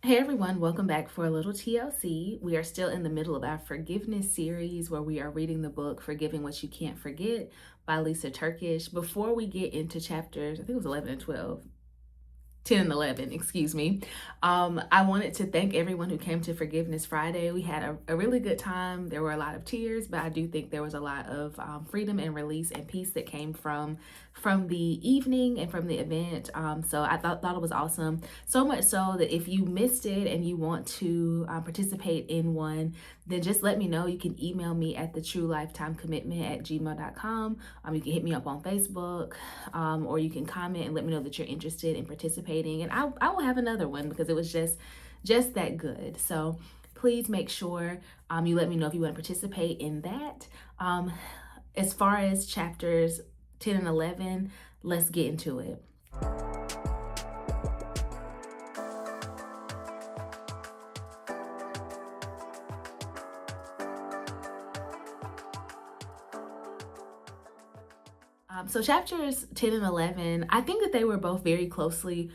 Hey everyone, welcome back for a little TLC. We are still in the middle of our forgiveness series where we are reading the book Forgiving What You Can't Forget by Lisa Turkish. Before we get into chapters, I think it was 11 and 12, 10 and 11, excuse me. I wanted to thank everyone who came to Forgiveness Friday. We had a really good time. There were a lot of tears, but I do think there was a lot of freedom and release and peace that came from the evening and from the event. So I thought it was awesome. So much so that if you missed it and you want to participate in one, then just let me know. You can email me at thetruelifetimecommitment@gmail.com. You can hit me up on Facebook, or you can comment and let me know that you're interested in participating. And I will have another one because it was just that good. So please make sure you let me know if you want to participate in that. As far as chapters 10 and 11, let's get into it. So chapters 10 and 11, I think that they were both very closely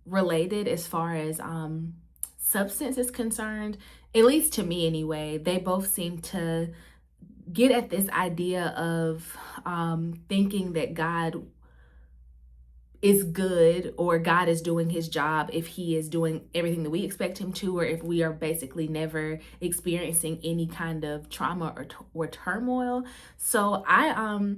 related as far as substance is concerned, at least to me anyway. They both seem to get at this idea of thinking that God is good or God is doing his job if he is doing everything that we expect him to, or if we are basically never experiencing any kind of trauma or turmoil. So I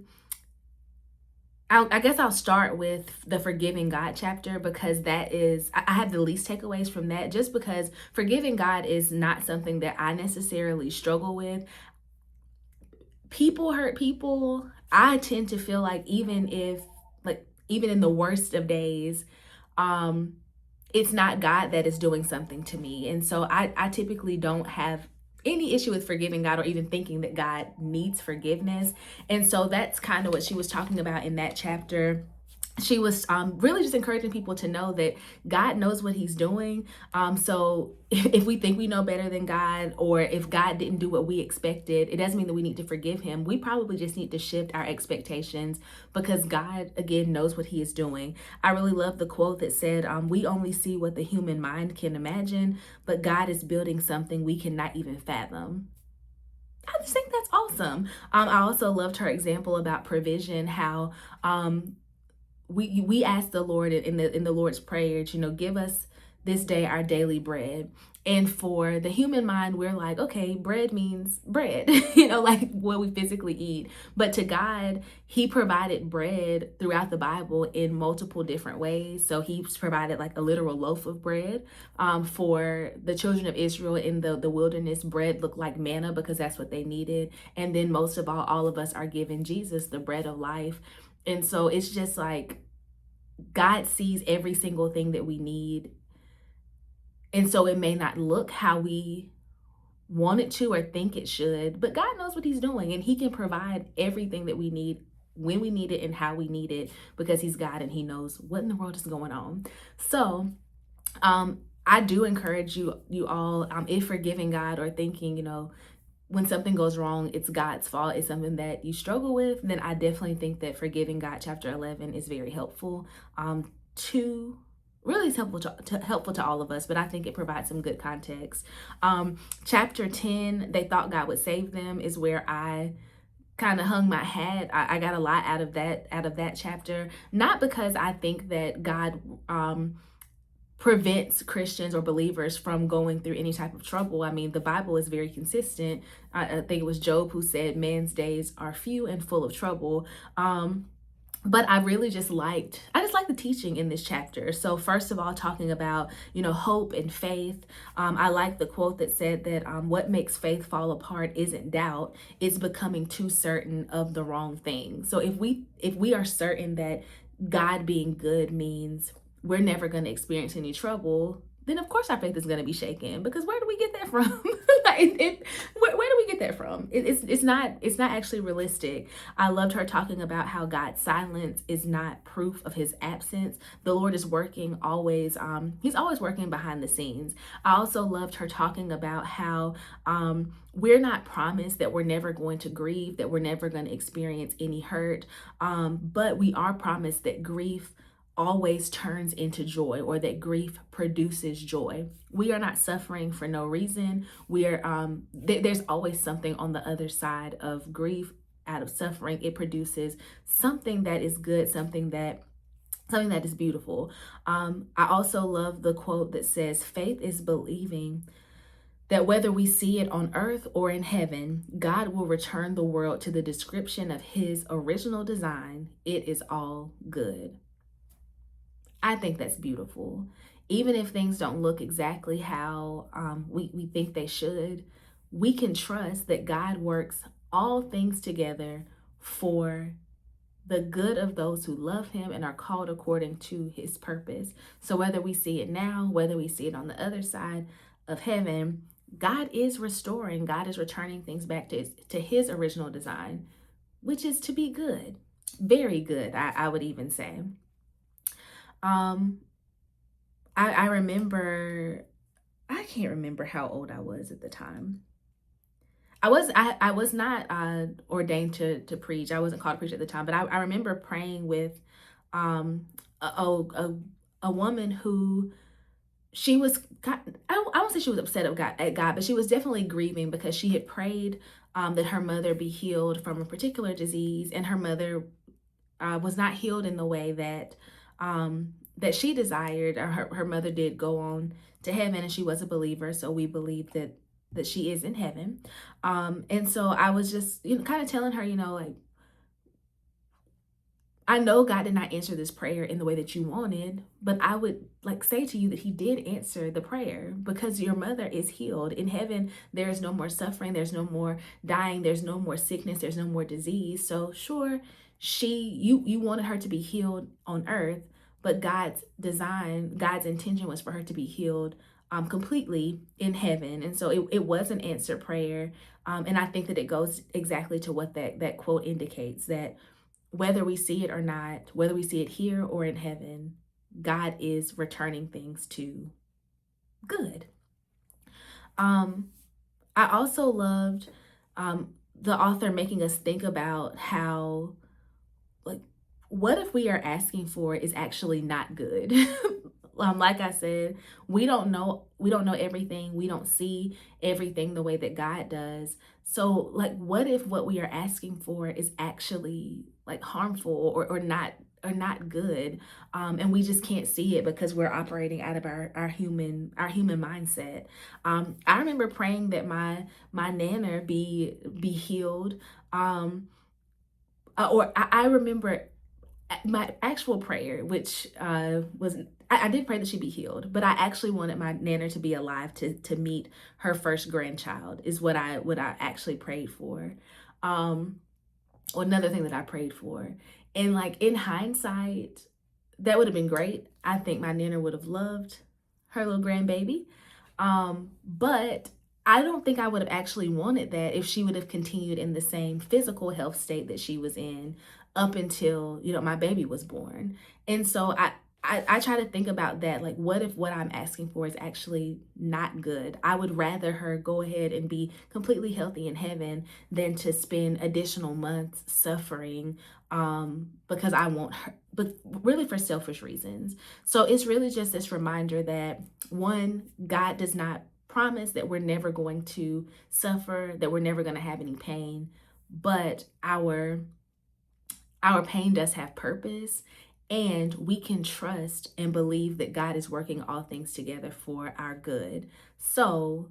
guess I'll start with the forgiving God chapter because that is, I have the least takeaways from that, just because forgiving God is not something that I necessarily struggle with. People hurt people. I tend to feel like even in the worst of days, um, it's not God that is doing something to me. And so I typically don't have any issue with forgiving God or even thinking that God needs forgiveness. And so that's kind of what she was talking about in that chapter. She was really just encouraging people to know that God knows what he's doing. So if we think we know better than God, or if God didn't do what we expected, it doesn't mean that we need to forgive him. We probably just need to shift our expectations because God, again, knows what he is doing. I really love the quote that said, we only see what the human mind can imagine, but God is building something we cannot even fathom. I just think that's awesome. I also loved her example about provision, how we ask the Lord in the Lord's prayer, give us this day our daily bread. And for the human mind, we're like, okay, bread means bread, like what we physically eat. But to God, he provided bread throughout the Bible in multiple different ways. So he's provided like a literal loaf of bread. For the children of Israel in the wilderness, bread looked like manna because that's what they needed. And then most of all of us are given Jesus, the bread of life. And so it's just like God sees every single thing that we need. And so it may not look how we want it to or think it should, but God knows what he's doing and he can provide everything that we need when we need it and how we need it because he's God and he knows what in the world is going on. So, I do encourage you all, if forgiving God or thinking, when something goes wrong, it's God's fault, it's something that you struggle with, then I definitely think that Forgiving God chapter 11 is very helpful. To really is helpful to all of us, but I think it provides some good context. Chapter 10, they thought God would save them, is where I kind of hung my hat. I got a lot out of that chapter, not because I think that God prevents Christians or believers from going through any type of trouble. I mean, the Bible is very consistent. I think it was Job who said, man's days are few and full of trouble. But I really I just liked the teaching in this chapter. So first of all, talking about, hope and faith. I like the quote that said that what makes faith fall apart isn't doubt, it's becoming too certain of the wrong thing. So if we are certain that God being good means we're never going to experience any trouble, then of course our faith is going to be shaken, because where do we get that from? Where do we get that from? It's not actually realistic. I loved her talking about how God's silence is not proof of his absence. The Lord is working always. He's always working behind the scenes. I also loved her talking about how we're not promised that we're never going to grieve, that we're never going to experience any hurt, but we are promised that grief always turns into joy, or that grief produces joy. We are not suffering for no reason. We are there's always something on the other side of grief. Out of suffering, it produces something that is good, something that is beautiful. I also love the quote that says, faith is believing that whether we see it on earth or in heaven, God will return the world to the description of his original design. It is all good. I think that's beautiful. Even if things don't look exactly how we think they should, we can trust that God works all things together for the good of those who love him and are called according to his purpose. So whether we see it now, whether we see it on the other side of heaven, God is restoring, God is returning things back to his original design, which is to be good, very good, I would even say. Um, I remember, I can't remember how old I was at the time. I was not ordained to preach. I wasn't called to preach at the time, but I remember praying with um a, a, a woman who she was I won't say she was upset at God, but she was definitely grieving because she had prayed that her mother be healed from a particular disease, and her mother was not healed in the way that she desired. Or her mother did go on to heaven, and she was a believer, so we believe that she is in heaven. And so I was just, kind of telling her, like, I know God did not answer this prayer in the way that you wanted, but I would like say to you that he did answer the prayer, because your mother is healed. In heaven, there is no more suffering, there's no more dying, there's no more sickness, there's no more disease. So sure, you wanted her to be healed on earth, but God's design, God's intention was for her to be healed completely in heaven. And so it was an answered prayer. And I think that it goes exactly to what that quote indicates, that whether we see it or not, whether we see it here or in heaven, God is returning things to good. Um, I also loved the author making us think about how, like, what if we are asking for is actually not good? Like I said, we don't know everything. We don't see everything the way that God does. So, like, what if what we are asking for is actually like harmful, or not good, and we just can't see it because we're operating out of our human mindset. I remember praying that my nanner be healed. Or I remember my actual prayer, which was I did pray that she be healed, but I actually wanted my nana to be alive to meet her first grandchild, is what I actually prayed for. Or another thing that I prayed for. And like in hindsight, that would have been great. I think my nana would have loved her little grandbaby. But I don't think I would have actually wanted that if she would have continued in the same physical health state that she was in up until, my baby was born. And so I try to think about that. Like, what if what I'm asking for is actually not good? I would rather her go ahead and be completely healthy in heaven than to spend additional months suffering because I want her, but really for selfish reasons. So it's really just this reminder that, one, God does not promise that we're never going to suffer, that we're never going to have any pain, but our pain does have purpose, and we can trust and believe that God is working all things together for our good. So,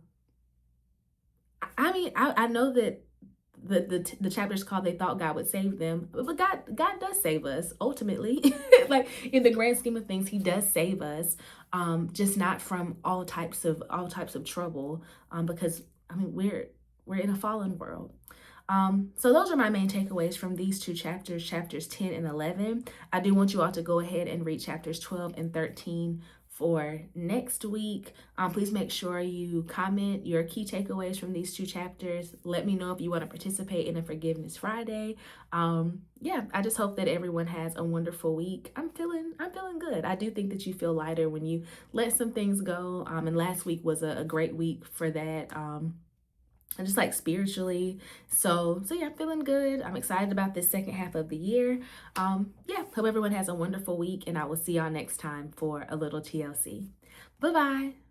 I mean, I know that the chapter is called "They Thought God Would Save Them," but God does save us ultimately. Like, in the grand scheme of things, He does save us, just not from all types of trouble, because I mean we're in a fallen world. So those are my main takeaways from these two chapters, chapters 10 and 11. I do want you all to go ahead and read chapters 12 and 13 for next week. Please make sure you comment your key takeaways from these two chapters. Let me know if you want to participate in a Forgiveness Friday. Yeah, I just hope that everyone has a wonderful week. I'm feeling good. I do think that you feel lighter when you let some things go. And last week was a great week for that. and just like spiritually. So yeah, I'm feeling good. I'm excited about this second half of the year. Yeah, hope everyone has a wonderful week, and I will see y'all next time for a little TLC. Bye bye.